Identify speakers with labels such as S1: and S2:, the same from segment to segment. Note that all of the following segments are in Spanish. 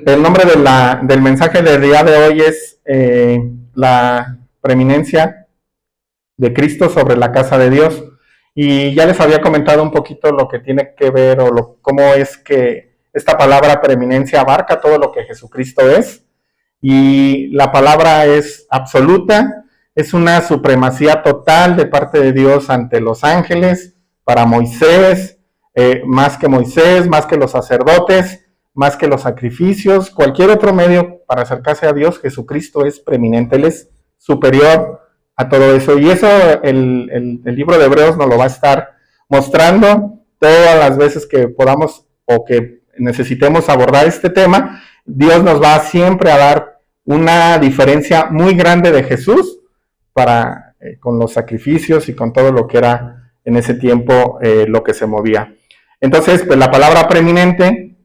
S1: El nombre del mensaje del día de hoy es la preeminencia de Cristo sobre la casa de Dios. Y ya les había comentado un poquito lo que tiene que ver cómo es que esta palabra preeminencia abarca todo lo que Jesucristo es. Y la palabra es absoluta, es una supremacía total de parte de Dios ante los ángeles, para Moisés, más que los sacerdotes, más que los sacrificios, cualquier otro medio para acercarse a Dios, Jesucristo es preeminente, Él es superior a todo eso. Y eso el libro de Hebreos nos lo va a estar mostrando todas las veces que podamos o que necesitemos abordar este tema. Dios nos va siempre a dar una diferencia muy grande de Jesús con los sacrificios y con todo lo que era en ese tiempo lo que se movía. Entonces, pues la palabra preeminente,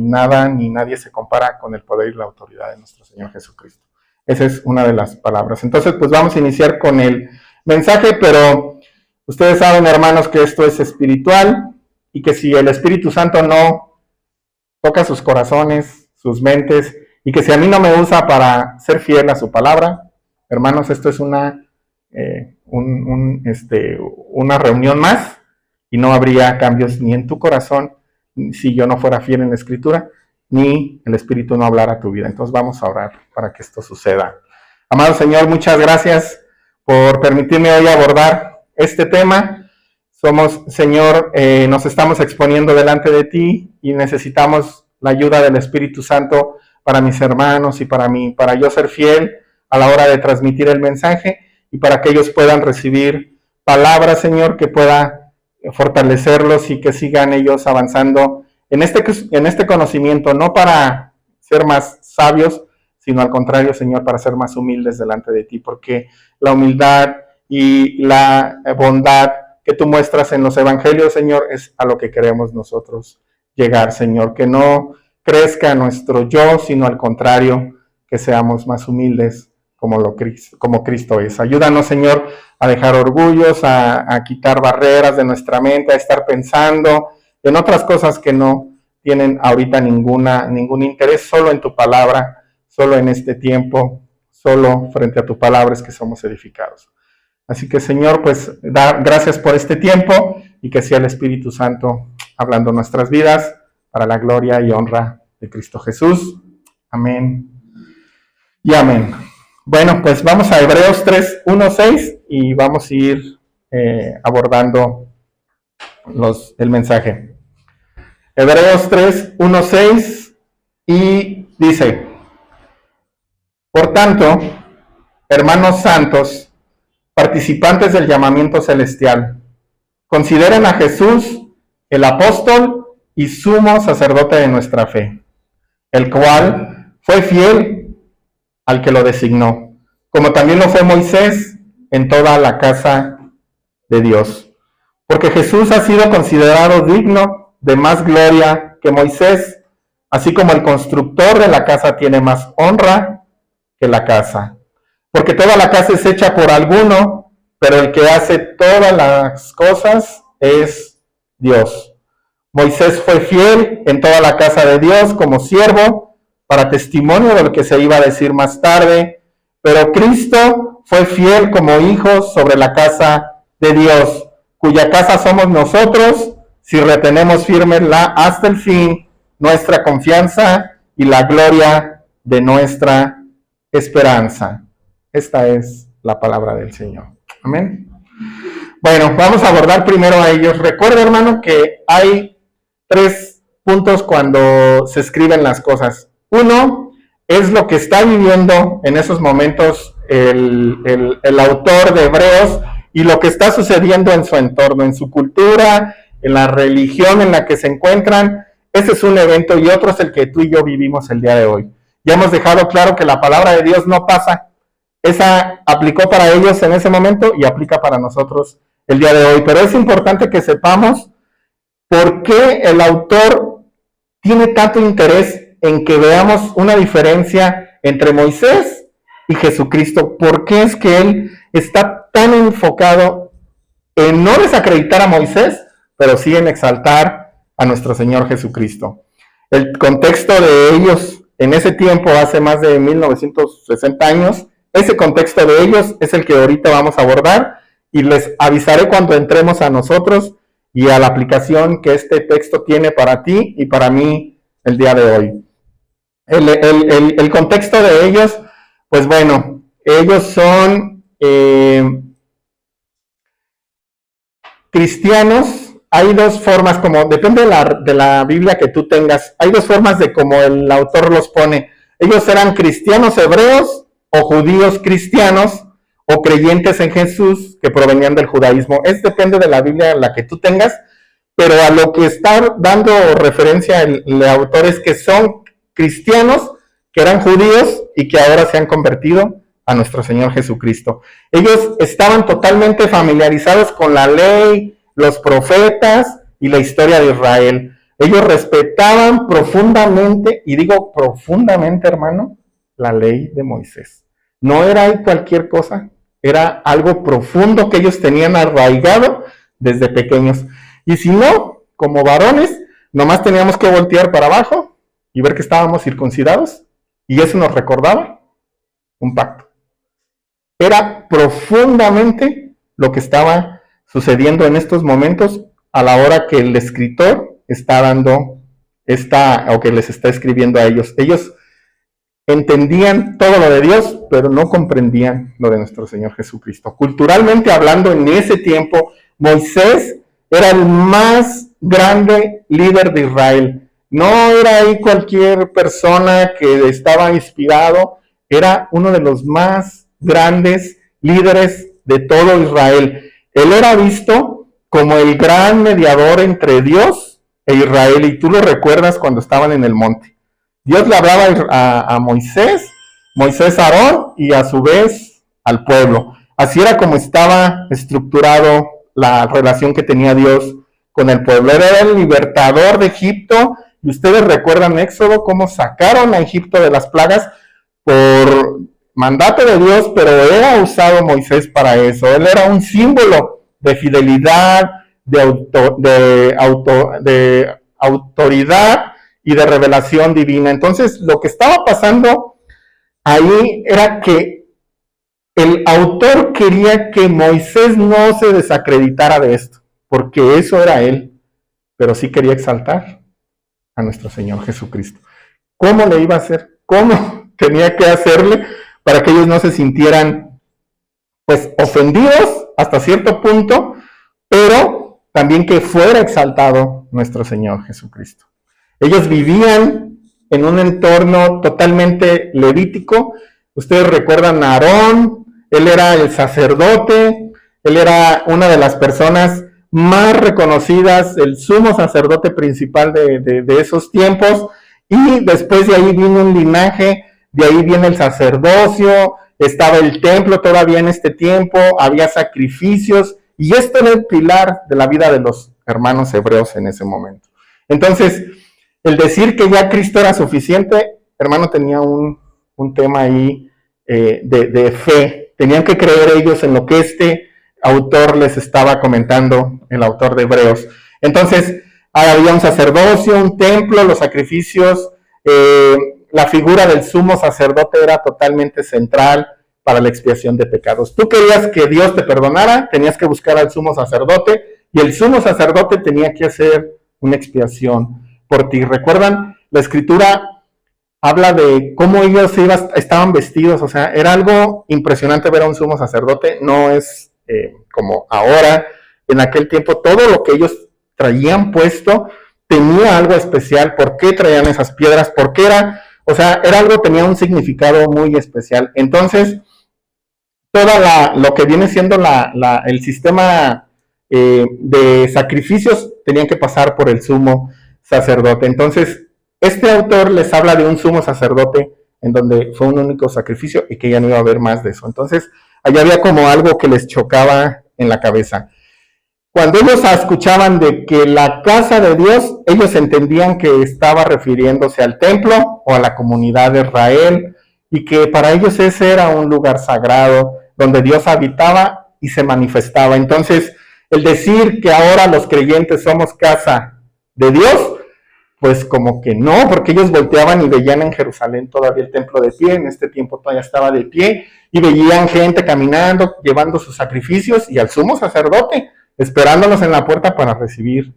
S1: nada ni nadie se compara con el poder y la autoridad de nuestro Señor Jesucristo. Esa es una de las palabras. Entonces, pues vamos a iniciar con el mensaje, pero ustedes saben, hermanos, que esto es espiritual y que si el Espíritu Santo no toca sus corazones, sus mentes, y que si a mí no me usa para ser fiel a su palabra, hermanos, esto es una reunión más y no habría cambios ni en tu corazón si yo no fuera fiel en la Escritura, ni el Espíritu no hablara a tu vida. Entonces vamos a orar para que esto suceda. Amado Señor, muchas gracias por permitirme hoy abordar este tema. Señor, nos estamos exponiendo delante de ti y necesitamos la ayuda del Espíritu Santo para mis hermanos y para mí, para yo ser fiel a la hora de transmitir el mensaje y para que ellos puedan recibir palabras, Señor, que pueda fortalecerlos y que sigan ellos avanzando en este conocimiento, no para ser más sabios, sino al contrario, Señor, para ser más humildes delante de ti, porque la humildad y la bondad que tú muestras en los evangelios, Señor, es a lo que queremos nosotros llegar, Señor, que no crezca nuestro yo, sino al contrario, que seamos más humildes como Cristo es. Ayúdanos, Señor, a dejar orgullos, a quitar barreras de nuestra mente, a estar pensando en otras cosas que no tienen ahorita ningún interés, solo en tu palabra, solo en este tiempo, solo frente a tu palabra es que somos edificados. Así que, Señor, pues gracias por este tiempo y que sea el Espíritu Santo hablando nuestras vidas para la gloria y honra de Cristo Jesús. Amén y amén. Bueno, pues vamos a Hebreos 3, 1, 6 y vamos a ir abordando el mensaje. Hebreos 3, 1, 6 y dice: Por tanto, hermanos santos, participantes del llamamiento celestial, consideren a Jesús, el apóstol y sumo sacerdote de nuestra fe, el cual fue fiel al que lo designó, como también lo fue Moisés en toda la casa de Dios. Porque Jesús ha sido considerado digno de más gloria que Moisés, así como el constructor de la casa tiene más honra que la casa. Porque toda la casa es hecha por alguno, pero el que hace todas las cosas es Dios. Moisés fue fiel en toda la casa de Dios como siervo, para testimonio de lo que se iba a decir más tarde, pero Cristo fue fiel como hijo sobre la casa de Dios, cuya casa somos nosotros, si retenemos firme hasta el fin nuestra confianza y la gloria de nuestra esperanza. Esta es la palabra del Señor. Amén. Bueno, vamos a abordar primero a ellos. Recuerda, hermano, que hay 3 puntos cuando se escriben las cosas. Uno es lo que está viviendo en esos momentos el autor de Hebreos y lo que está sucediendo en su entorno, en su cultura, en la religión en la que se encuentran. Ese es un evento y otro es el que tú y yo vivimos el día de hoy. Ya hemos dejado claro que la palabra de Dios no pasa. Esa aplicó para ellos en ese momento y aplica para nosotros el día de hoy, pero es importante que sepamos por qué el autor tiene tanto interés en que veamos una diferencia entre Moisés y Jesucristo. ¿Por qué es que él está tan enfocado en no desacreditar a Moisés, pero sí en exaltar a nuestro Señor Jesucristo? El contexto de ellos en ese tiempo, hace más de 1960 años, ese contexto de ellos es el que ahorita vamos a abordar y les avisaré cuando entremos a nosotros y a la aplicación que este texto tiene para ti y para mí el día de hoy. El contexto de ellos, pues bueno, ellos son cristianos. Hay dos formas, como depende de la Biblia que tú tengas, hay dos formas de cómo el autor los pone. Ellos eran cristianos hebreos o judíos cristianos o creyentes en Jesús que provenían del judaísmo. Depende de la Biblia en la que tú tengas, pero a lo que está dando referencia el autor es que son cristianos que eran judíos y que ahora se han convertido a nuestro Señor Jesucristo. Ellos estaban totalmente familiarizados con la ley, los profetas y la historia de Israel. Ellos respetaban profundamente, y digo profundamente, hermano, la ley de Moisés. No era ahí cualquier cosa, era algo profundo que ellos tenían arraigado desde pequeños. Y si no, como varones, nomás teníamos que voltear para abajo y ver que estábamos circuncidados, y eso nos recordaba un pacto. Era profundamente lo que estaba sucediendo en estos momentos a la hora que el escritor está dando o que les está escribiendo a ellos. Ellos entendían todo lo de Dios, pero no comprendían lo de nuestro Señor Jesucristo. Culturalmente hablando, en ese tiempo, Moisés era el más grande líder de Israel. No era ahí cualquier persona que estaba inspirado, era uno de los más grandes líderes de todo Israel. Él era visto como el gran mediador entre Dios e Israel, y tú lo recuerdas cuando estaban en el monte. Dios le hablaba a Moisés, Moisés a Aarón y a su vez al pueblo. Así era como estaba estructurado la relación que tenía Dios con el pueblo. Era el libertador de Egipto, y ustedes recuerdan Éxodo, cómo sacaron a Egipto de las plagas por mandato de Dios, pero era usado Moisés para eso. Él era un símbolo de fidelidad, de autoridad y de revelación divina. Entonces, lo que estaba pasando ahí era que el autor quería que Moisés no se desacreditara de esto, porque eso era él, pero sí quería exaltar a nuestro Señor Jesucristo. ¿Cómo le iba a hacer? ¿Cómo tenía que hacerle para que ellos no se sintieran, pues, ofendidos hasta cierto punto, pero también que fuera exaltado nuestro Señor Jesucristo? Ellos vivían en un entorno totalmente levítico. Ustedes recuerdan a Aarón, él era el sacerdote, él era una de las personas más reconocidas, el sumo sacerdote principal de esos tiempos, y después de ahí viene un linaje, de ahí viene el sacerdocio, estaba el templo todavía en este tiempo, había sacrificios, y esto era el pilar de la vida de los hermanos hebreos en ese momento. Entonces, el decir que ya Cristo era suficiente, hermano, tenía un tema ahí de fe. Tenían que creer ellos en lo que este autor les estaba comentando, el autor de Hebreos. Entonces, había un sacerdocio, un templo, los sacrificios, la figura del sumo sacerdote era totalmente central para la expiación de pecados. Tú querías que Dios te perdonara, tenías que buscar al sumo sacerdote, y el sumo sacerdote tenía que hacer una expiación por ti. ¿Recuerdan? La escritura habla de cómo ellos estaban vestidos, o sea, era algo impresionante ver a un sumo sacerdote. No es como ahora. En aquel tiempo todo lo que ellos traían puesto tenía algo especial. ¿Por qué traían esas piedras? ¿Por qué era? O sea, era algo, tenía un significado muy especial. Entonces, lo que viene siendo el sistema de sacrificios tenían que pasar por el sumo sacerdote. Entonces, este autor les habla de un sumo sacerdote en donde fue un único sacrificio y que ya no iba a haber más de eso. Entonces, allá había como algo que les chocaba en la cabeza. Cuando ellos escuchaban de que la casa de Dios, ellos entendían que estaba refiriéndose al templo o a la comunidad de Israel, y que para ellos ese era un lugar sagrado donde Dios habitaba y se manifestaba. Entonces, el decir que ahora los creyentes somos casa de Dios, pues como que no, porque ellos volteaban y veían en Jerusalén todavía el templo de pie, en este tiempo todavía estaba de pie, y veían gente caminando, llevando sus sacrificios, y al sumo sacerdote, esperándolos en la puerta para recibir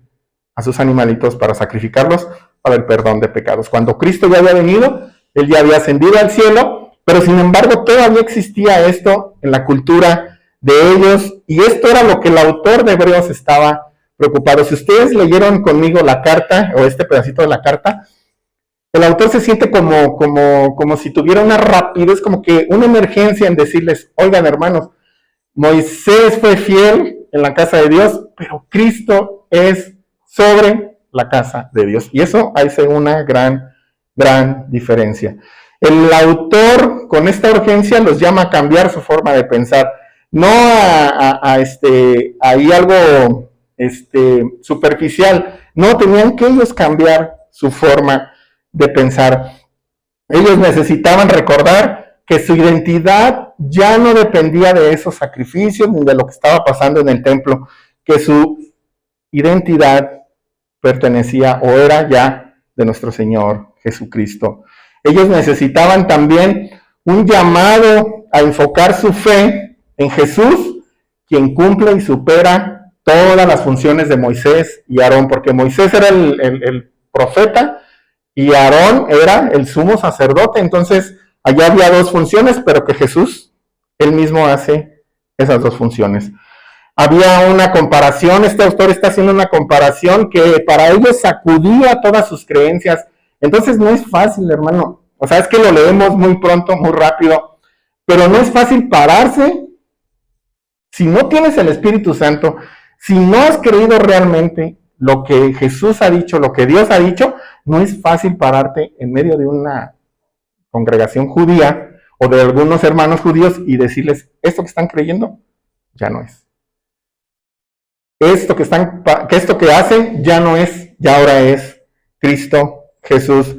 S1: a sus animalitos, para sacrificarlos para el perdón de pecados. Cuando Cristo ya había venido, Él ya había ascendido al cielo, pero sin embargo todavía existía esto en la cultura de ellos, y esto era lo que el autor de Hebreos estaba preocupado. Si ustedes leyeron conmigo la carta, o este pedacito de la carta, el autor se siente como si tuviera una rapidez, como que una emergencia en decirles, oigan hermanos, Moisés fue fiel en la casa de Dios, pero Cristo es sobre la casa de Dios. Y eso hace una gran diferencia. El autor con esta urgencia los llama a cambiar su forma de pensar, no a ahí algo superficial, no, tenían que ellos cambiar su forma de pensar. Ellos necesitaban recordar que su identidad ya no dependía de esos sacrificios ni de lo que estaba pasando en el templo, que su identidad pertenecía o era ya de nuestro Señor Jesucristo. Ellos necesitaban también un llamado a enfocar su fe en Jesús, quien cumple y supera todas las funciones de Moisés y Aarón, porque Moisés era el profeta y Aarón era el sumo sacerdote. Entonces allá había dos funciones, pero que Jesús, él mismo hace esas dos funciones. Había una comparación, este autor está haciendo una comparación que para ellos sacudía todas sus creencias. Entonces no es fácil, hermano. O sea, es que lo leemos muy pronto, muy rápido, pero no es fácil pararse si no tienes el Espíritu Santo, si no has creído realmente lo que Jesús ha dicho, lo que Dios ha dicho. No es fácil pararte en medio de una congregación judía o de algunos hermanos judíos y decirles, esto que están creyendo ya no es. Esto que hacen ya no es, ya ahora es Cristo Jesús.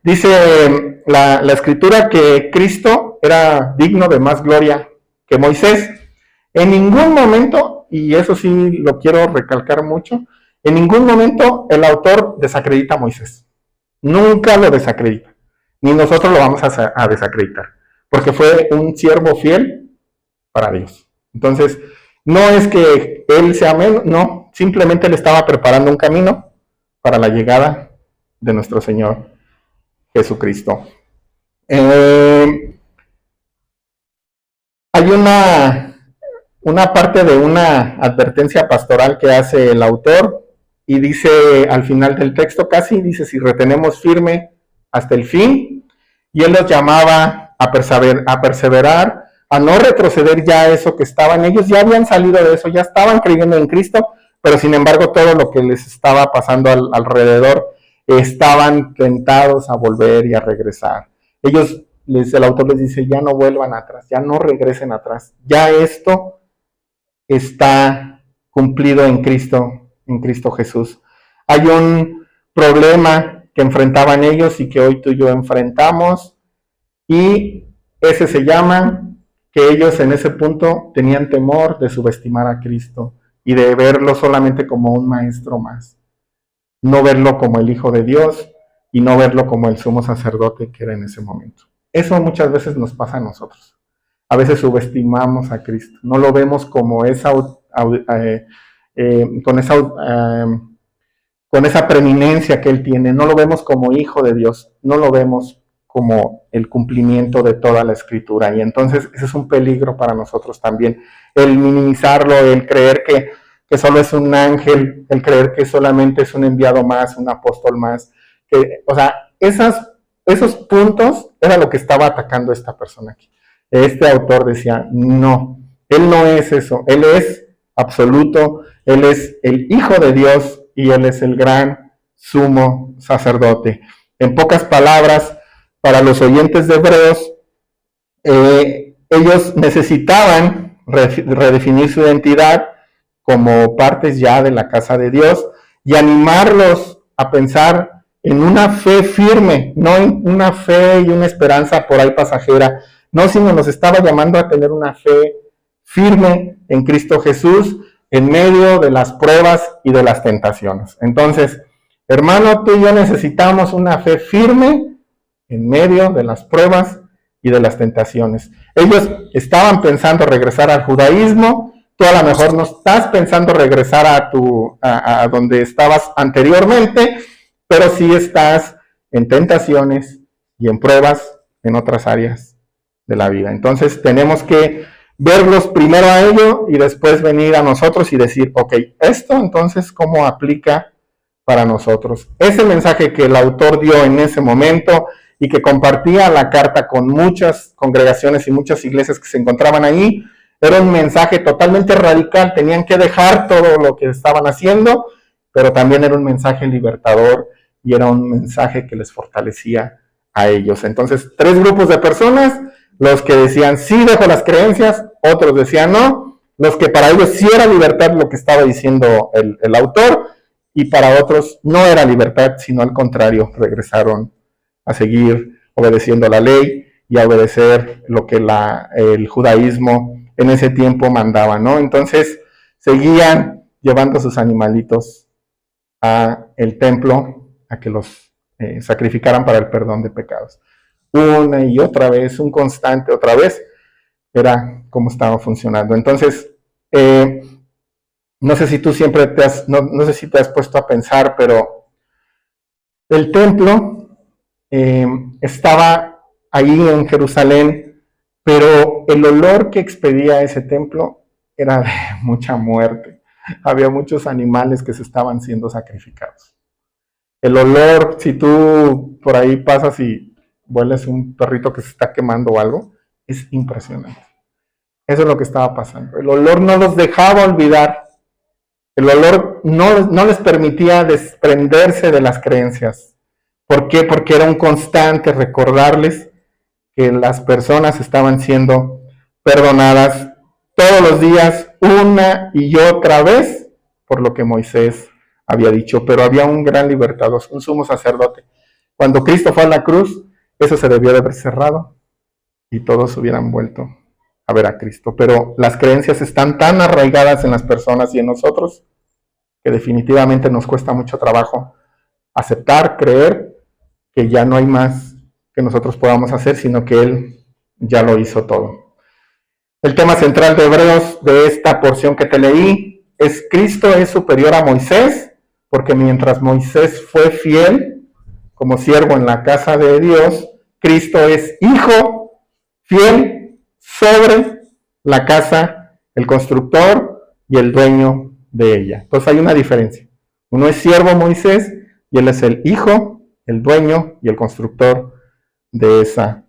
S1: Dice la Escritura que Cristo era digno de más gloria que Moisés. En ningún momento, y eso sí lo quiero recalcar mucho, en ningún momento el autor desacredita a Moisés. Nunca lo desacredita. Ni nosotros lo vamos a desacreditar. Porque fue un siervo fiel para Dios. Entonces, no es que él sea menos, no, simplemente le estaba preparando un camino para la llegada de nuestro Señor Jesucristo. Hay una parte de una advertencia pastoral que hace el autor y dice al final del texto casi, dice, si retenemos firme hasta el fin, y él los llamaba a perseverar, a no retroceder ya eso que estaban, ellos ya habían salido de eso, ya estaban creyendo en Cristo, pero sin embargo todo lo que les estaba pasando alrededor, estaban tentados a volver y a regresar. El autor les dice, ya no vuelvan atrás, ya no regresen atrás, ya esto está cumplido en Cristo Jesús. Hay un problema que enfrentaban ellos y que hoy tú y yo enfrentamos, y ese se llama que ellos en ese punto tenían temor de subestimar a Cristo y de verlo solamente como un maestro más, no verlo como el Hijo de Dios y no verlo como el sumo sacerdote que era en ese momento. Eso muchas veces nos pasa a nosotros. A veces subestimamos a Cristo, no lo vemos como con esa preeminencia que Él tiene, no lo vemos como Hijo de Dios, no lo vemos como el cumplimiento de toda la Escritura. Y entonces ese es un peligro para nosotros también, el minimizarlo, el creer que solo es un ángel, el creer que solamente es un enviado más, un apóstol más. O sea, esos puntos era lo que estaba atacando esta persona aquí. Este autor decía, no, él no es eso, él es absoluto, él es el Hijo de Dios y él es el gran sumo sacerdote. En pocas palabras, para los oyentes de Hebreos, ellos necesitaban redefinir su identidad como partes ya de la casa de Dios y animarlos a pensar en una fe firme, no en una fe y una esperanza por ahí pasajera, no, sino nos estaba llamando a tener una fe firme en Cristo Jesús en medio de las pruebas y de las tentaciones. Entonces, hermano, tú y yo necesitamos una fe firme en medio de las pruebas y de las tentaciones. Ellos estaban pensando regresar al judaísmo, tú a lo mejor no estás pensando regresar a donde estabas anteriormente, pero sí estás en tentaciones y en pruebas en otras áreas de la vida. Entonces tenemos que verlos primero a ellos y después venir a nosotros y decir, ok, esto entonces cómo aplica para nosotros. Ese mensaje que el autor dio en ese momento y que compartía la carta con muchas congregaciones y muchas iglesias que se encontraban ahí, era un mensaje totalmente radical. Tenían que dejar todo lo que estaban haciendo, pero también era un mensaje libertador y era un mensaje que les fortalecía a ellos. Entonces, 3 grupos de personas: los que decían sí, dejo las creencias; otros decían no; los que para ellos sí era libertad lo que estaba diciendo el autor, y para otros no era libertad, sino al contrario, regresaron a seguir obedeciendo la ley y a obedecer lo que el judaísmo en ese tiempo mandaba, ¿no? Entonces seguían llevando sus animalitos a el templo a que los sacrificaran para el perdón de pecados. Una y otra vez, un constante otra vez, era como estaba funcionando. Entonces, no sé si tú siempre no sé si te has puesto a pensar, pero el templo estaba ahí en Jerusalén, pero el olor que expedía ese templo era de mucha muerte. Había muchos animales que se estaban siendo sacrificados. El olor, si tú por ahí pasas y hueles un perrito que se está quemando o algo, es impresionante. Eso es lo que estaba pasando. El olor no los dejaba olvidar. El olor no les permitía desprenderse de las creencias. ¿Por qué? Porque era un constante recordarles que las personas estaban siendo perdonadas todos los días, una y otra vez, por lo que Moisés había dicho. Pero había un gran libertador, un sumo sacerdote. Cuando Cristo fue a la cruz, eso se debió de haber cerrado y todos hubieran vuelto a ver a Cristo. Pero las creencias están tan arraigadas en las personas y en nosotros que definitivamente nos cuesta mucho trabajo aceptar, creer que ya no hay más que nosotros podamos hacer, sino que Él ya lo hizo todo. El tema central de Hebreos, de esta porción que te leí, es: Cristo es superior a Moisés, porque mientras Moisés fue fiel como siervo en la casa de Dios, Cristo es hijo fiel sobre la casa, el constructor y el dueño de ella. Entonces hay una diferencia. Uno es siervo Moisés y él es el hijo, el dueño y el constructor de esa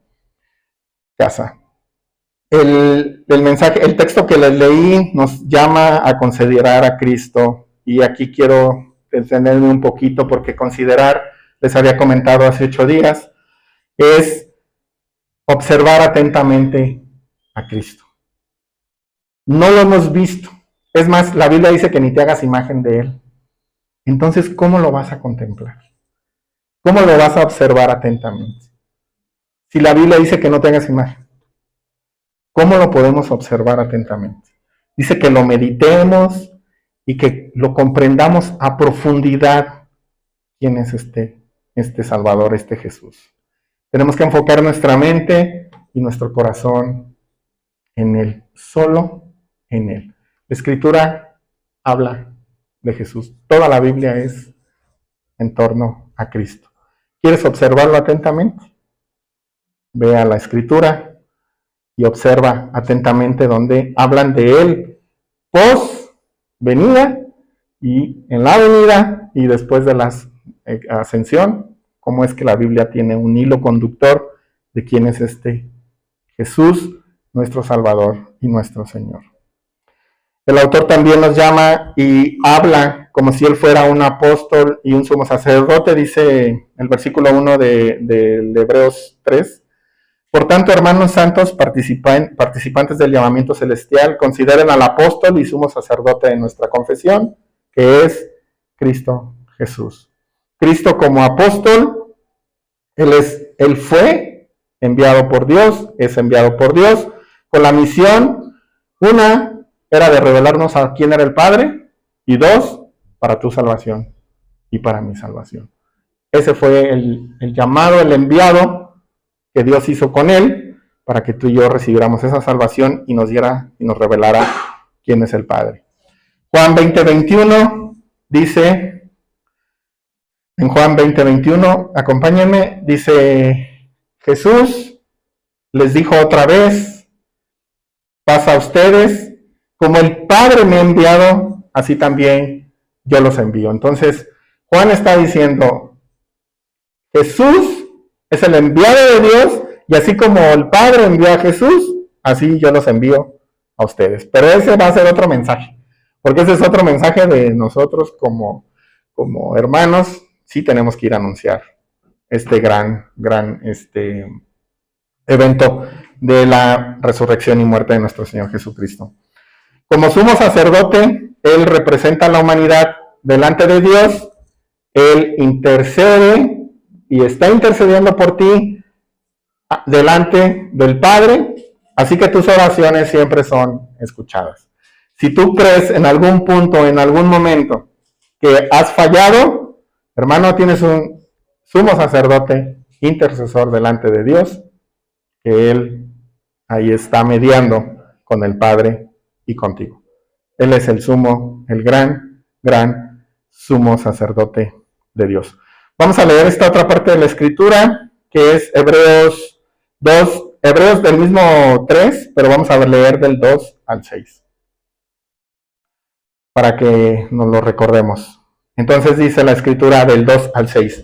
S1: casa. El texto que les leí nos llama a considerar a Cristo, y aquí quiero detenerme un poquito porque considerar, les había comentado hace 8 días, es observar atentamente a Cristo. No lo hemos visto. Es más, la Biblia dice que ni te hagas imagen de Él. Entonces, ¿cómo lo vas a contemplar? ¿Cómo lo vas a observar atentamente? Si la Biblia dice que no tengas imagen, ¿cómo lo podemos observar atentamente? Dice que lo meditemos y que lo comprendamos a profundidad quién es este Salvador, este Jesús. Tenemos que enfocar nuestra mente y nuestro corazón en Él, solo en Él. La Escritura habla de Jesús. Toda la Biblia es en torno a Cristo. ¿Quieres observarlo atentamente? Ve a la Escritura y observa atentamente donde hablan de Él pos venida y en la venida y después de la ascensión. Cómo es que la Biblia tiene un hilo conductor de quién es este Jesús, nuestro Salvador y nuestro Señor. El autor también nos llama y habla como si él fuera un apóstol y un sumo sacerdote. Dice el versículo 1 de Hebreos 3: Por tanto, hermanos santos, participantes del llamamiento celestial, consideren al apóstol y sumo sacerdote de nuestra confesión, que es Cristo Jesús. Cristo como apóstol, él fue enviado por Dios, es enviado por Dios, con la misión, una, era de revelarnos a quién era el Padre, y dos, para tu salvación y para mi salvación. Ese fue el llamado, el enviado que Dios hizo con él, para que tú y yo recibiéramos esa salvación y nos diera y nos revelara quién es el Padre. Juan 20:21 dice, en Juan 20:21, acompáñenme, dice, Jesús les dijo otra vez, pasa a ustedes, como el Padre me ha enviado, así también yo los envío. Entonces, Juan está diciendo, Jesús es el enviado de Dios, y así como el Padre envió a Jesús, así yo los envío a ustedes. Pero ese va a ser otro mensaje, porque ese es otro mensaje de nosotros como hermanos. Sí tenemos que ir a anunciar este gran evento de la resurrección y muerte de nuestro Señor Jesucristo. Como sumo sacerdote, Él representa a la humanidad delante de Dios, Él intercede y está intercediendo por ti delante del Padre, así que tus oraciones siempre son escuchadas. Si tú crees en algún punto, en algún momento, que has fallado, hermano, tienes un sumo sacerdote intercesor delante de Dios, que Él ahí está mediando con el Padre y contigo. Él es el gran sumo sacerdote de Dios. Vamos a leer esta otra parte de la Escritura, que es Hebreos 2, Hebreos del mismo 3, pero vamos a leer del 2 al 6, para que nos lo recordemos. Entonces dice la Escritura del 2 al 6,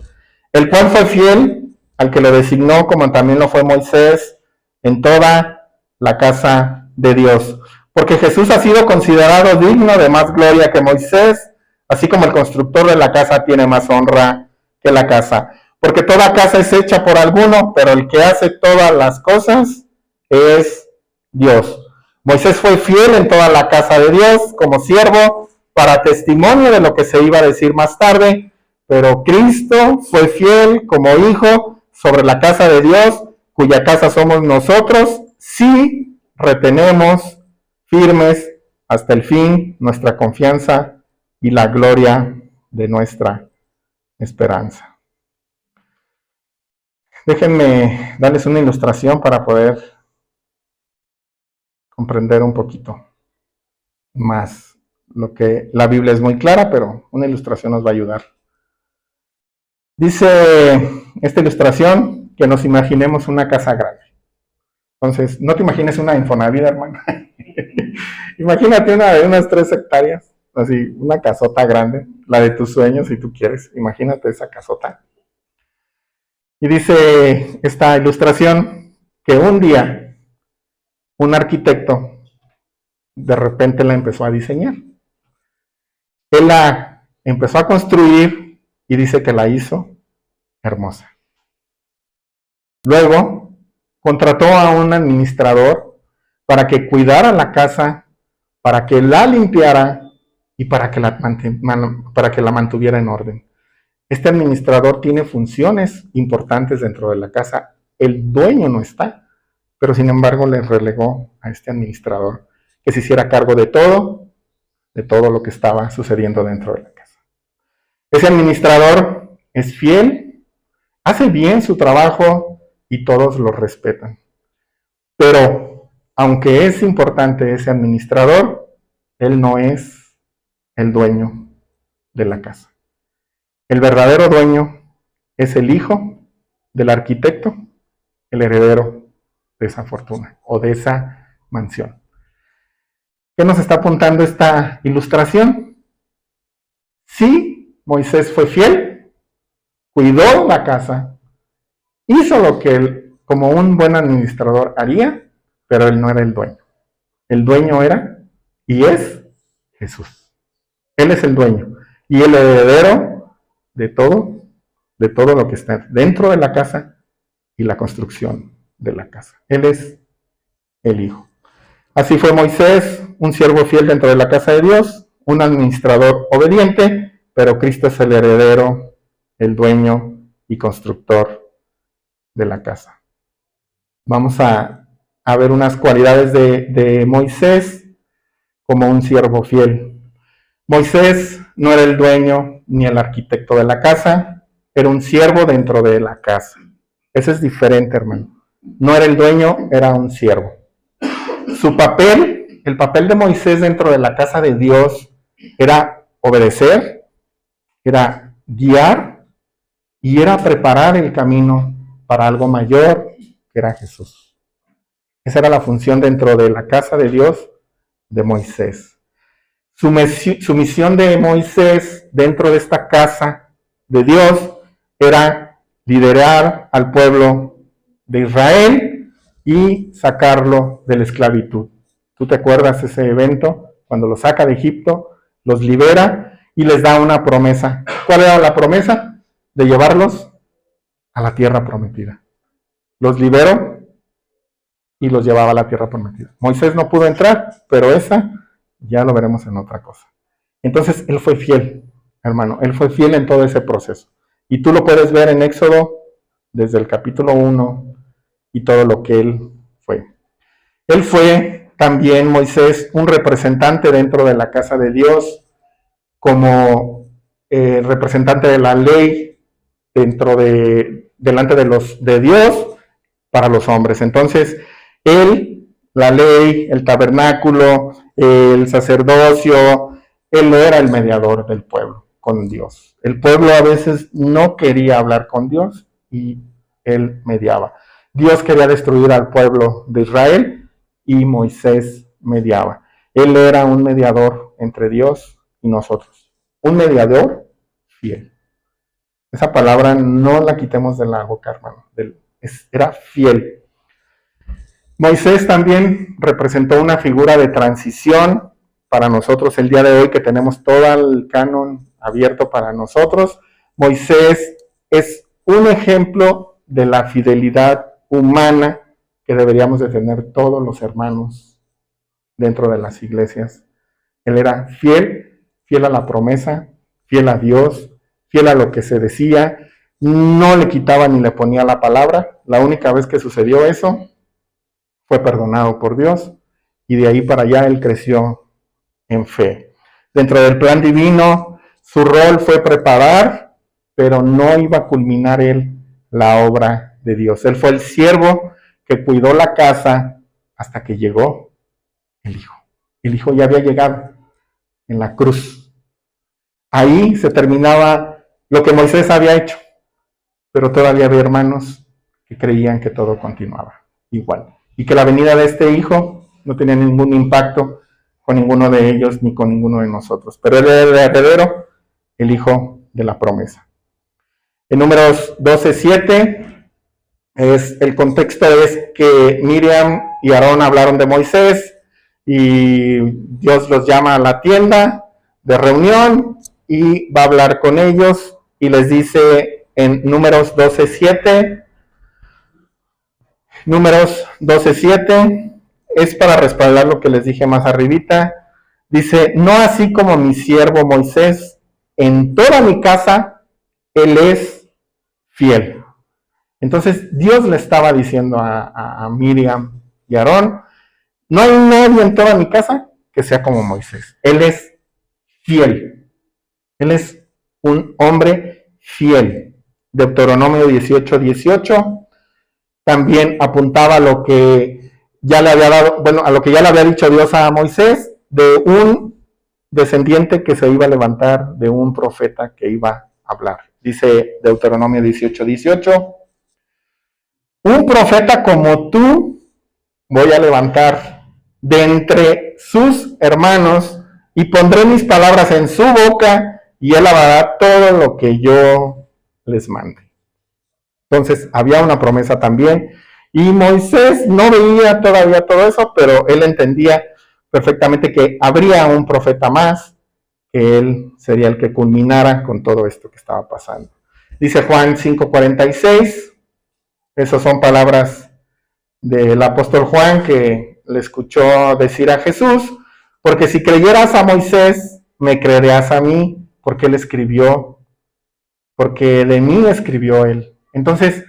S1: el cual fue fiel al que lo designó, como también lo fue Moisés, en toda la casa de Dios. Porque Jesús ha sido considerado digno de más gloria que Moisés, así como el constructor de la casa tiene más honra que la casa. Porque toda casa es hecha por alguno, pero el que hace todas las cosas es Dios. Moisés fue fiel en toda la casa de Dios como siervo para testimonio de lo que se iba a decir más tarde, pero Cristo fue fiel como hijo sobre la casa de Dios, cuya casa somos nosotros, si retenemos firmes hasta el fin nuestra confianza y la gloria de nuestra esperanza. Déjenme darles una ilustración para poder comprender un poquito más lo que la Biblia es muy clara, pero una ilustración nos va a ayudar. Dice esta ilustración que nos imaginemos una casa grande. Entonces, no te imagines una Infonavit, hermano. Imagínate una de unas 3 hectáreas, así, una casota grande, la de tus sueños si tú quieres. Imagínate esa casota. Y dice esta ilustración que un día un arquitecto de repente la empezó a diseñar. Él la empezó a construir y dice que la hizo hermosa. Luego contrató a un administrador para que cuidara la casa, para que la limpiara y para que la mantuviera en orden. Este administrador tiene funciones importantes dentro de la casa. El dueño no está, pero sin embargo le relegó a este administrador que se hiciera cargo de todo lo que estaba sucediendo dentro de la casa. Ese administrador es fiel, hace bien su trabajo y todos lo respetan. Pero aunque es importante ese administrador, él no es el dueño de la casa. El verdadero dueño es el hijo del arquitecto, el heredero de esa fortuna o de esa mansión. ¿Qué nos está apuntando esta ilustración? Sí, Moisés fue fiel, cuidó la casa, hizo lo que él, como un buen administrador, haría, pero él no era el dueño. El dueño era y es Jesús. Él es el dueño y el heredero de todo lo que está dentro de la casa y la construcción de la casa. Él es el Hijo. Así fue Moisés, un siervo fiel dentro de la casa de Dios, un administrador obediente, pero Cristo es el heredero, el dueño y constructor de la casa. Vamos a ver unas cualidades de Moisés como un siervo fiel. Moisés no era el dueño ni el arquitecto de la casa, era un siervo dentro de la casa. Eso es diferente, hermano. No era el dueño, era un siervo. Su papel, el papel de Moisés dentro de la casa de Dios, era obedecer, era guiar y era preparar el camino para algo mayor, que era Jesús. Esa era la función dentro de la casa de Dios de Moisés. Su misión de Moisés dentro de esta casa de Dios era liderar al pueblo de Israel y sacarlo de la esclavitud. ¿Tú te acuerdas de ese evento? Cuando los saca de Egipto, los libera y les da una promesa. ¿Cuál era la promesa? De llevarlos a la tierra prometida. Los liberó y los llevaba a la tierra prometida. Moisés no pudo entrar, pero esa ya lo veremos en otra cosa. Entonces, él fue fiel, hermano. Él fue fiel en todo ese proceso. Y tú lo puedes ver en Éxodo, desde el capítulo 1, y todo lo que él fue. Él fue también, Moisés, un representante dentro de la casa de Dios, como representante de la ley delante de Dios para los hombres. Entonces, él, la ley, el tabernáculo, el sacerdocio, él era el mediador del pueblo con Dios. El pueblo a veces no quería hablar con Dios y él mediaba. Dios quería destruir al pueblo de Israel y Moisés mediaba. Él era un mediador entre Dios y nosotros. Un mediador fiel. Esa palabra no la quitemos de la boca, hermano. Era fiel. Moisés también representó una figura de transición para nosotros el día de hoy, que tenemos todo el canon abierto para nosotros. Moisés es un ejemplo de la fidelidad humana que deberíamos de tener todos los hermanos dentro de las iglesias. Él era fiel a la promesa, fiel a Dios, fiel a lo que se decía, no le quitaba ni le ponía la palabra. La única vez que sucedió eso, fue perdonado por Dios y de ahí para allá él creció en fe. Dentro del plan divino, su rol fue preparar, pero no iba a culminar él la obra de Dios. Él fue el siervo que cuidó la casa hasta que llegó el Hijo. El Hijo ya había llegado en la cruz. Ahí se terminaba lo que Moisés había hecho, pero todavía había hermanos que creían que todo continuaba igual. Y que la venida de este Hijo no tenía ningún impacto con ninguno de ellos ni con ninguno de nosotros. Pero él era el heredero, el Hijo de la promesa. En Números 12:7, el contexto es que Miriam y Aarón hablaron de Moisés y Dios los llama a la tienda de reunión y va a hablar con ellos y les dice en Números 12:7, Números 12:7 es para respaldar lo que les dije más arribita. Dice, no así como mi siervo Moisés, en toda mi casa, él es fiel. Entonces Dios le estaba diciendo a Miriam y Aarón, no hay nadie en toda mi casa que sea como Moisés. Él es fiel. Él es un hombre fiel. Deuteronomio 18:18 también apuntaba a lo que ya le había dado, a lo que ya le había dicho Dios a Moisés, de un descendiente que se iba a levantar, de un profeta que iba a hablar. Dice Deuteronomio 18:18, un profeta como tú voy a levantar de entre sus hermanos y pondré mis palabras en su boca y él hará todo lo que yo les mande. Entonces había una promesa también y Moisés no veía todavía todo eso, pero él entendía perfectamente que habría un profeta más, que él sería el que culminara con todo esto que estaba pasando. Dice Juan 5:46, esas son palabras del apóstol Juan que le escuchó decir a Jesús, porque si creyeras a Moisés, me creerás a mí, porque él escribió, porque de mí escribió él. Entonces,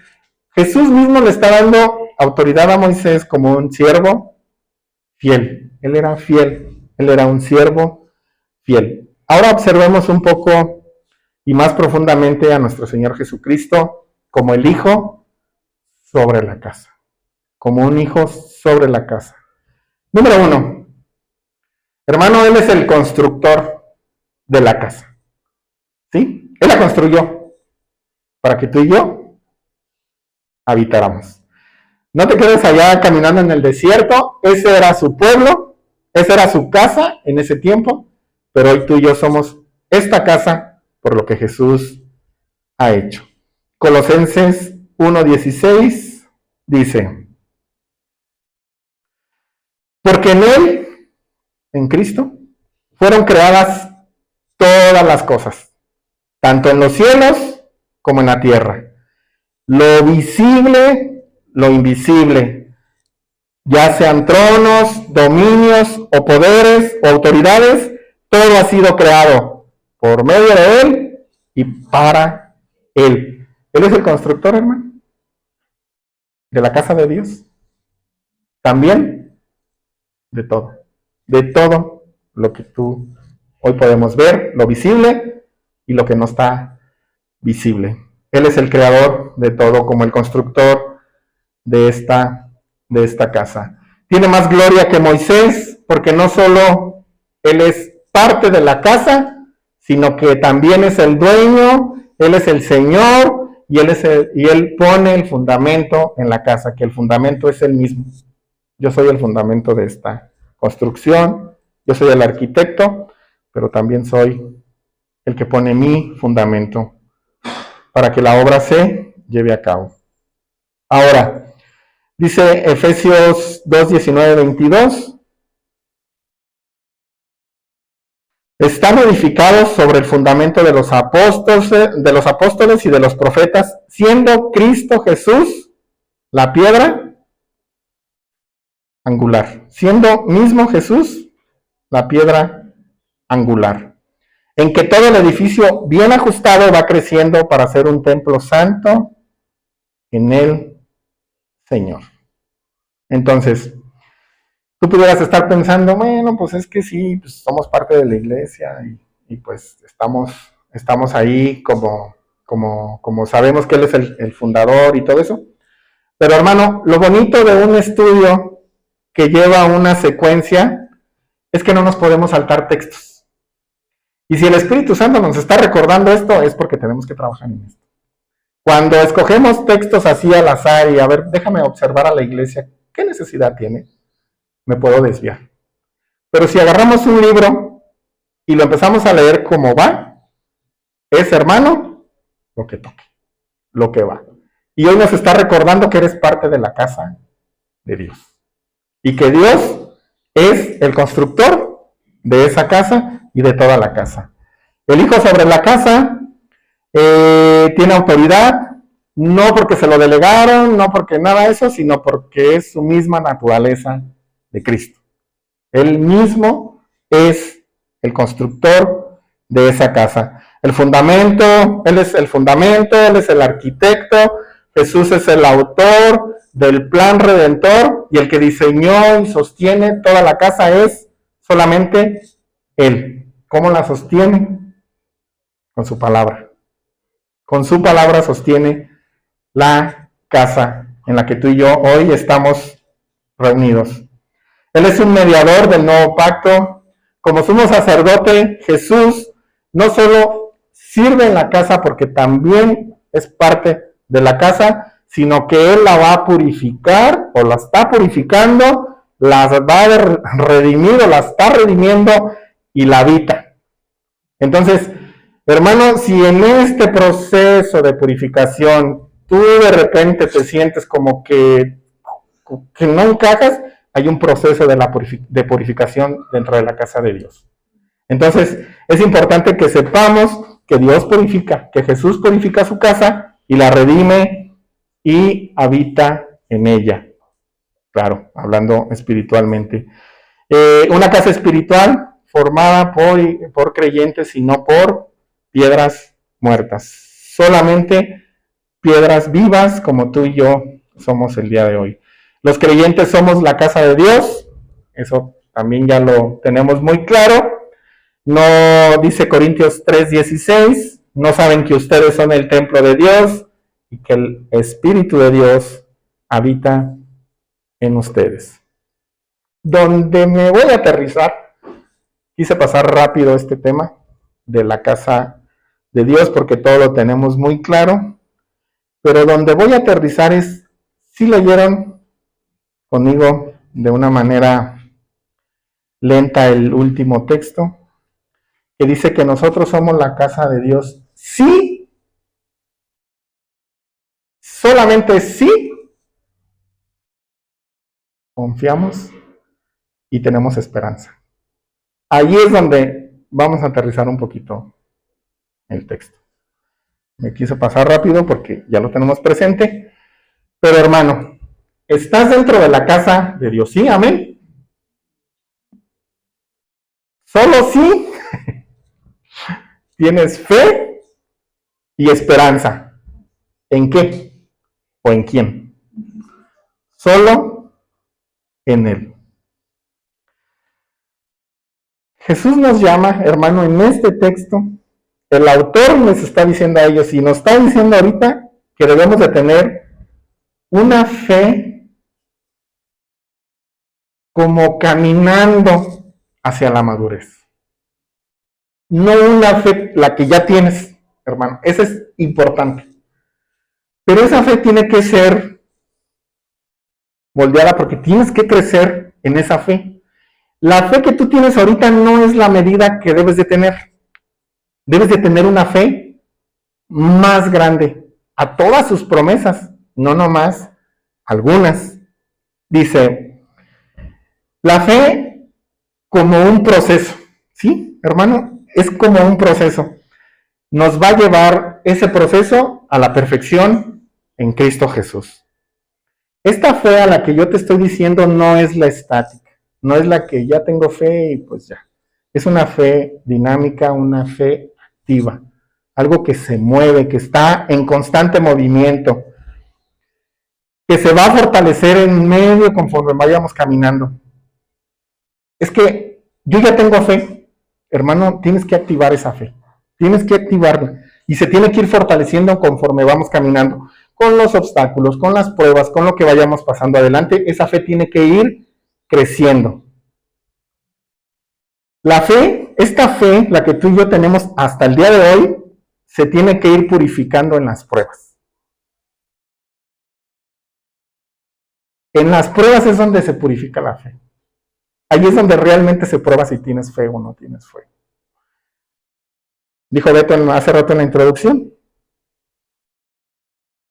S1: Jesús mismo le está dando autoridad a Moisés como un siervo fiel. Él era fiel, él era un siervo fiel. Ahora observemos un poco y más profundamente a nuestro Señor Jesucristo como el Hijo sobre la casa, como un hijo sobre la casa. Número 1, hermano, Él es el constructor de la casa, ¿sí? Él la construyó para que tú y yo habitáramos. No te quedes allá caminando en el desierto, ese era su pueblo, esa era su casa en ese tiempo, pero hoy tú y yo somos esta casa por lo que Jesús ha hecho. Colosenses 1:16 dice, porque en Él, en Cristo, fueron creadas todas las cosas, tanto en los cielos como en la tierra, lo visible, lo invisible, ya sean tronos, dominios o poderes o autoridades, todo ha sido creado por medio de Él y para Él. Él es el constructor, hermano, de la casa de Dios. También de todo lo que tú hoy podemos ver, lo visible y lo que no está visible. Él es el creador de todo, como el constructor de esta casa. Tiene más gloria que Moisés, porque no solo él es parte de la casa, sino que también es el dueño, él es el Señor, y él pone el fundamento en la casa, que el fundamento es él mismo. Yo soy el fundamento de esta construcción, yo soy el arquitecto, pero también soy el que pone mi fundamento para que la obra se lleve a cabo. Ahora, dice Efesios 2:19-22, están edificados sobre el fundamento de los apóstoles y de los profetas, siendo Cristo Jesús la piedra angular, siendo mismo Jesús la piedra angular, en que todo el edificio bien ajustado va creciendo para ser un templo santo en el Señor. Entonces, tú pudieras estar pensando, bueno, pues es que sí, pues somos parte de la iglesia y pues estamos ahí como sabemos que Él es el fundador y todo eso. Pero hermano, lo bonito de un estudio que lleva una secuencia es que no nos podemos saltar textos. Y si el Espíritu Santo nos está recordando esto, es porque tenemos que trabajar en esto. Cuando escogemos textos así al azar y a ver, déjame observar a la iglesia, ¿qué necesidad tiene? Me puedo desviar. Pero si agarramos un libro y lo empezamos a leer como va, es, hermano, lo que toque, lo que va. Y hoy nos está recordando que eres parte de la casa de Dios. Y que Dios es el constructor de esa casa y de toda la casa. El hijo sobre la casa tiene autoridad, no porque se lo delegaron, no porque nada de eso, sino porque es su misma naturaleza de Cristo. Él mismo es el constructor de esa casa. El fundamento, Él es el fundamento, Él es el arquitecto, Jesús es el autor del plan redentor y el que diseñó y sostiene toda la casa es solamente Él. ¿Cómo la sostiene? Con su palabra. Con su palabra sostiene la casa en la que tú y yo hoy estamos reunidos. Él es un mediador del nuevo pacto. Como sumo sacerdote, Jesús no solo sirve en la casa porque también es parte de la casa, sino que Él la va a purificar o la está purificando, la va a redimir o la está redimiendo y la habita. Entonces, hermano, si en este proceso de purificación tú de repente te sientes como que no encajas, hay un proceso de purificación dentro de la casa de Dios. Entonces, es importante que sepamos que Dios purifica, que Jesús purifica su casa y la redime y habita en ella. Claro, hablando espiritualmente. Una casa espiritual formada por creyentes y no por piedras muertas. Solamente piedras vivas como tú y yo somos el día de hoy. Los creyentes somos la casa de Dios, eso también ya lo tenemos muy claro. No dice Corintios 3:16, no saben que ustedes son el templo de Dios y que el Espíritu de Dios habita en ustedes. Donde me voy a aterrizar, quise pasar rápido este tema de la casa de Dios porque todo lo tenemos muy claro, pero donde voy a aterrizar es, si leyeron conmigo de una manera lenta el último texto, que dice que nosotros somos la casa de Dios, sí, solamente sí, confiamos y tenemos esperanza. Allí es donde vamos a aterrizar un poquito el texto. Me quise pasar rápido porque ya lo tenemos presente, pero hermano, ¿estás dentro de la casa de Dios? Sí, amén. Solo sí tienes fe y esperanza. ¿En qué? ¿O en quién? Solo en Él. Jesús nos llama, hermano, en este texto, el autor les está diciendo a ellos y nos está diciendo ahorita que debemos de tener una fe como caminando hacia la madurez. No una fe, la que ya tienes, hermano. Eso es importante. Pero esa fe tiene que ser moldeada porque tienes que crecer en esa fe. La fe que tú tienes ahorita no es la medida que debes de tener. Debes de tener una fe más grande a todas sus promesas, no nomás algunas. Dice, la fe como un proceso, ¿sí, hermano? Es como un proceso. Nos va a llevar ese proceso a la perfección en Cristo Jesús. Esta fe a la que yo te estoy diciendo no es la estática, no es la que ya tengo fe y pues ya. Es una fe dinámica, una fe activa, algo que se mueve, que está en constante movimiento, que se va a fortalecer en medio conforme vayamos caminando. Es que yo ya tengo fe, hermano, tienes que activar esa fe, tienes que activarla y se tiene que ir fortaleciendo conforme vamos caminando, con los obstáculos, con las pruebas, con lo que vayamos pasando adelante, esa fe tiene que ir creciendo. La fe, esta fe, la que tú y yo tenemos hasta el día de hoy, se tiene que ir purificando en las pruebas. En las pruebas es donde se purifica la fe. Ahí es donde realmente se prueba si tienes fe o no tienes fe. Dijo Beto hace rato en la introducción.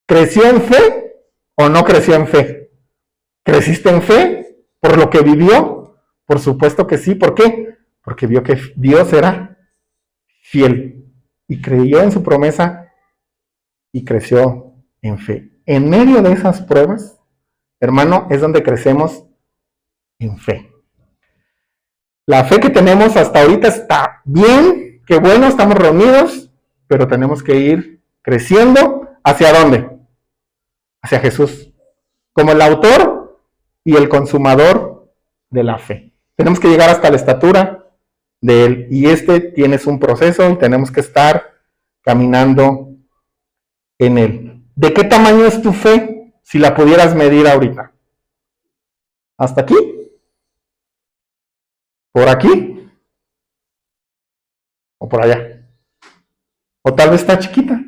S1: ¿Creció en fe o no creció en fe? ¿Creciste en fe por lo que vivió? Por supuesto que sí. ¿Por qué? Porque vio que Dios era fiel y creyó en su promesa y creció en fe. En medio de esas pruebas, hermano, es donde crecemos en fe. La fe que tenemos hasta ahorita está bien, qué bueno, estamos reunidos, pero tenemos que ir creciendo. ¿Hacia dónde? Hacia Jesús, como el autor y el consumador de la fe. Tenemos que llegar hasta la estatura de Él, y tienes un proceso y tenemos que estar caminando en Él. ¿De qué tamaño es tu fe si la pudieras medir ahorita? ¿Hasta aquí? ¿Por aquí? ¿O por allá? ¿O tal vez está chiquita?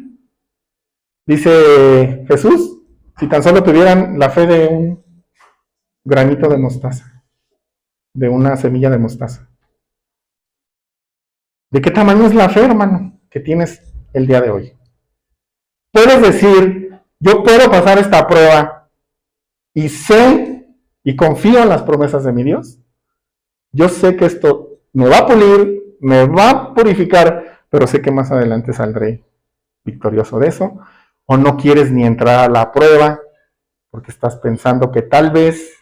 S1: Dice Jesús, si tan solo tuvieran la fe de un granito de mostaza, de una semilla de mostaza. ¿De qué tamaño es la fe, hermano, que tienes el día de hoy? Puedes decir, yo puedo pasar esta prueba y sé y confío en las promesas de mi Dios. Yo sé que esto me va a pulir, me va a purificar, pero sé que más adelante saldré victorioso de eso. O no quieres ni entrar a la prueba porque estás pensando que tal vez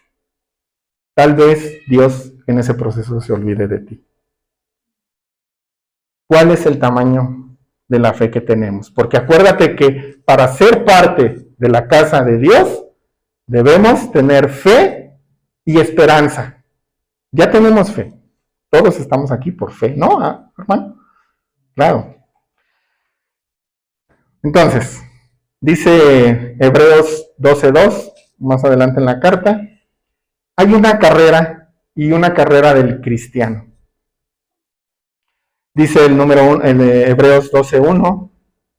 S1: tal vez Dios en ese proceso se olvide de ti. ¿Cuál es el tamaño de la fe que tenemos? Porque acuérdate que para ser parte de la casa de Dios, debemos tener fe y esperanza. Ya tenemos fe. Todos estamos aquí por fe, ¿no, hermano? Claro. Entonces, dice Hebreos 12:2, más adelante en la carta, hay una carrera y una carrera del cristiano. Dice el número 1, en Hebreos 12:1,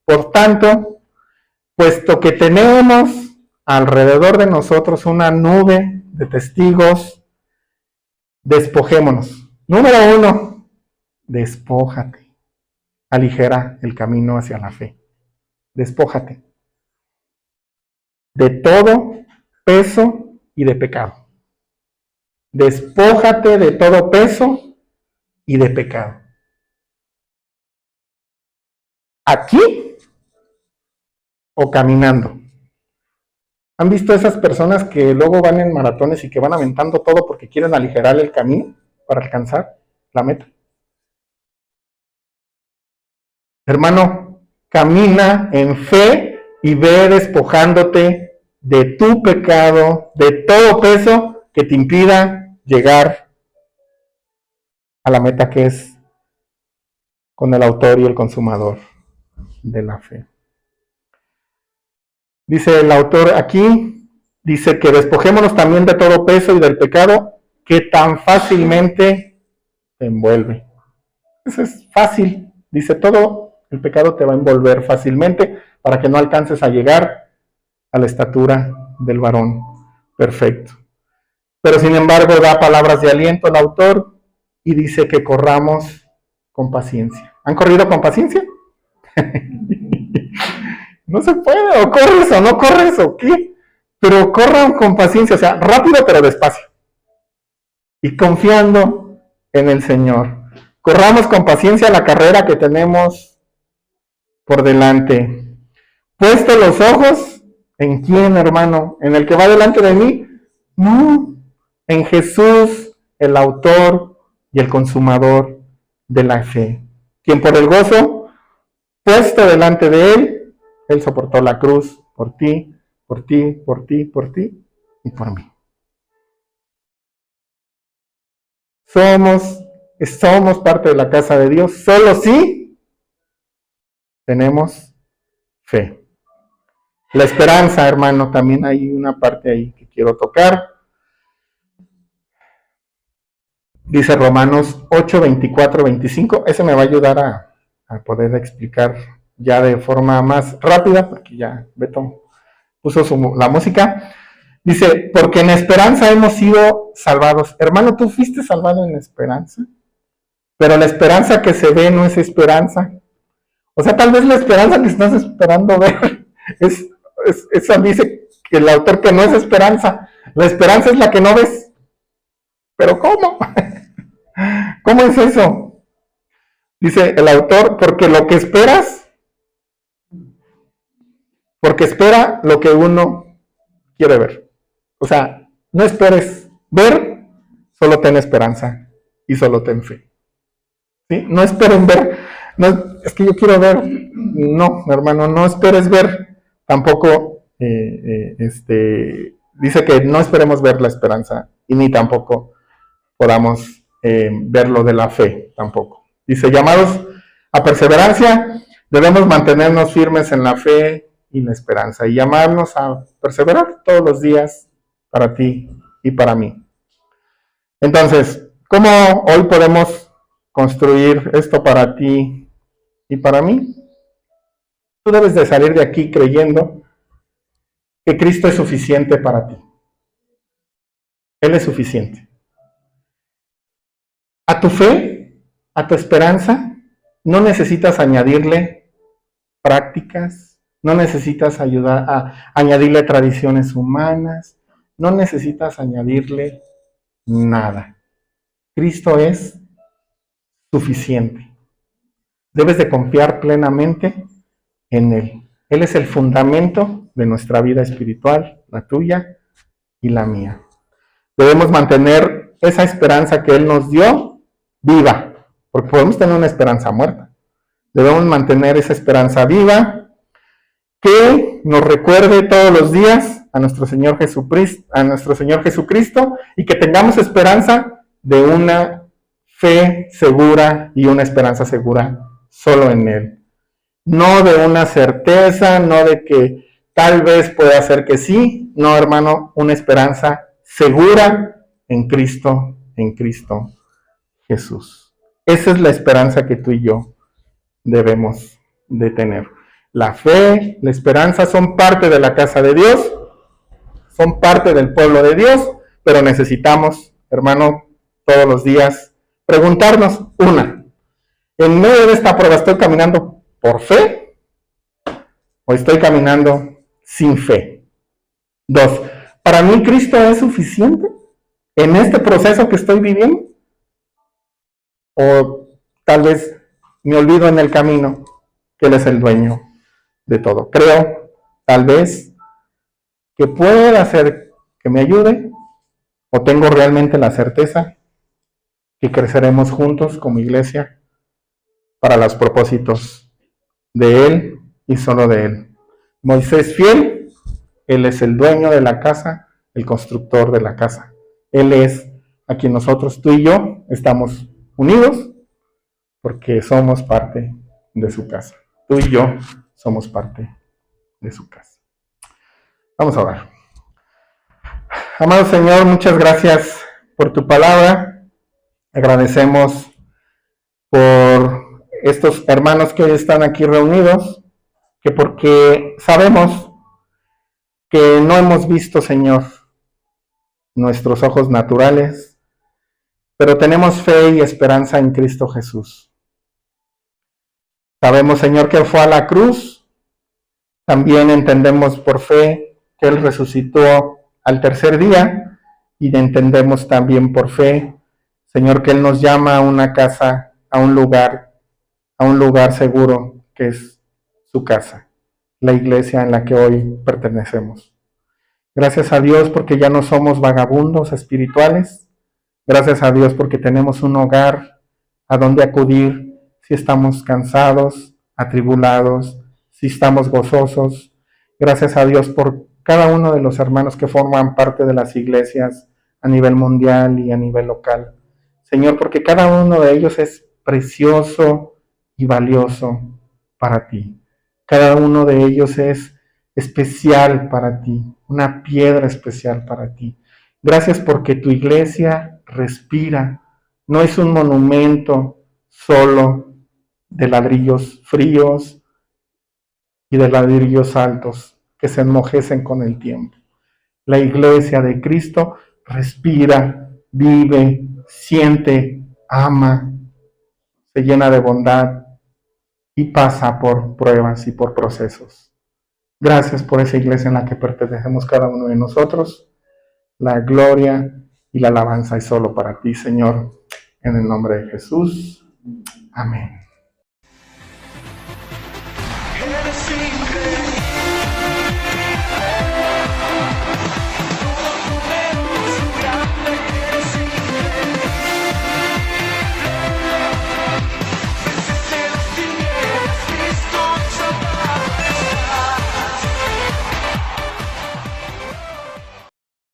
S1: por tanto, puesto que tenemos alrededor de nosotros una nube de testigos, despojémonos. Número 1, despójate. Aligera el camino hacia la fe. Despójate de todo peso y de pecado. Despójate de todo peso y de pecado. ¿Aquí o caminando? ¿Han visto esas personas que luego van en maratones y que van aventando todo porque quieren aligerar el camino para alcanzar la meta? Hermano, camina en fe y ve despojándote de tu pecado, de todo peso que te impida llegar a la meta que es con el autor y el consumador de la fe. Dice el autor aquí, dice que despojémonos también de todo peso y del pecado que tan fácilmente te envuelve. Eso es fácil, dice, todo el pecado te va a envolver fácilmente para que no alcances a llegar a la estatura del varón perfecto. Pero sin embargo da palabras de aliento al autor y dice que corramos con paciencia. ¿Han corrido con paciencia? No se puede, o corres o no corres o qué, pero corran con paciencia, o sea, rápido pero despacio. Y confiando en el Señor. Corramos con paciencia la carrera que tenemos por delante. Puesto los ojos, ¿en quién, hermano? ¿En el que va delante de mí? No, en Jesús, el autor y el consumador de la fe, quien por el gozo puesto delante de él soportó la cruz por ti, por ti, por ti, por ti y por mí. Somos parte de la casa de Dios, solo si tenemos fe. La esperanza, hermano, también hay una parte ahí que quiero tocar. Dice Romanos 8, 24, 25. Ese me va a ayudar a poder explicar ya de forma más rápida, porque ya Beto puso la música. Dice, porque en esperanza hemos sido salvados. Hermano, tú fuiste salvado en esperanza, pero la esperanza que se ve no es esperanza. O sea, tal vez la esperanza que estás esperando ver esa dice que el autor que no es esperanza. La esperanza es la que no ves. ¿Pero cómo? ¿Cómo es eso? Dice el autor, porque espera lo que uno quiere ver. O sea, no esperes ver, solo ten esperanza y solo ten fe. ¿Sí? No esperen ver, no, es que yo quiero ver, no, hermano, no esperes ver, tampoco, dice que no esperemos ver la esperanza y ni tampoco podamos ver lo de la fe, tampoco. Dice, llamados a perseverancia, debemos mantenernos firmes en la fe y la esperanza y llamarnos a perseverar todos los días para ti y para mí. Entonces, ¿cómo hoy podemos construir esto para ti y para mí? Tú debes de salir de aquí creyendo que Cristo es suficiente para ti. Él es suficiente. A tu fe, a tu esperanza, no necesitas añadirle prácticas, no necesitas añadirle tradiciones humanas, no necesitas añadirle nada. Cristo es suficiente. Debes de confiar plenamente en Él. Él es el fundamento de nuestra vida espiritual, la tuya y la mía. Debemos mantener esa esperanza que Él nos dio viva, porque podemos tener una esperanza muerta. Debemos mantener esa esperanza viva que nos recuerde todos los días a nuestro Señor Jesucristo, y que tengamos esperanza de una fe segura y una esperanza segura solo en Él. No de una certeza, no de que tal vez pueda ser que sí, no, hermano, una esperanza segura en Cristo Jesús. Esa es la esperanza que tú y yo debemos de tener. La fe, la esperanza son parte de la casa de Dios, son parte del pueblo de Dios, pero necesitamos, hermano, todos los días preguntarnos, en medio de esta prueba, ¿estoy caminando por fe o estoy caminando sin fe? 2, ¿para mí Cristo es suficiente en este proceso que estoy viviendo? ¿O tal vez me olvido en el camino que Él es el dueño de todo? Creo, tal vez, que puede hacer que me ayude, o tengo realmente la certeza que creceremos juntos como iglesia para los propósitos de Él y solo de Él. Moisés fiel, Él es el dueño de la casa, el constructor de la casa. Él es a quien nosotros, tú y yo, estamos unidos porque somos parte de su casa. Tú y yo somos parte de su casa. Vamos a orar. Amado Señor, muchas gracias por tu palabra. Agradecemos por estos hermanos que hoy están aquí reunidos, que porque sabemos que no hemos visto, Señor, nuestros ojos naturales, pero tenemos fe y esperanza en Cristo Jesús. Sabemos, Señor, que fue a la cruz. También entendemos por fe que Él resucitó al tercer día, y entendemos también por fe, Señor, que Él nos llama a una casa, a un lugar seguro, que es su casa, la iglesia en la que hoy pertenecemos. Gracias a Dios porque ya no somos vagabundos espirituales. Gracias a Dios porque tenemos un hogar a donde acudir si estamos cansados, atribulados, si estamos gozosos. Gracias a Dios por cada uno de los hermanos que forman parte de las iglesias a nivel mundial y a nivel local. Señor, porque cada uno de ellos es precioso y valioso para ti. Cada uno de ellos es especial para ti, una piedra especial para ti. Gracias porque tu iglesia respira. No es un monumento solo de ladrillos fríos y de ladrillos altos que se enmojecen con el tiempo. La iglesia de Cristo respira, vive, siente, ama, se llena de bondad y pasa por pruebas y por procesos. Gracias por esa iglesia en la que pertenecemos cada uno de nosotros. La gloria y la alabanza es solo para ti, Señor, en el nombre de Jesús. Amén.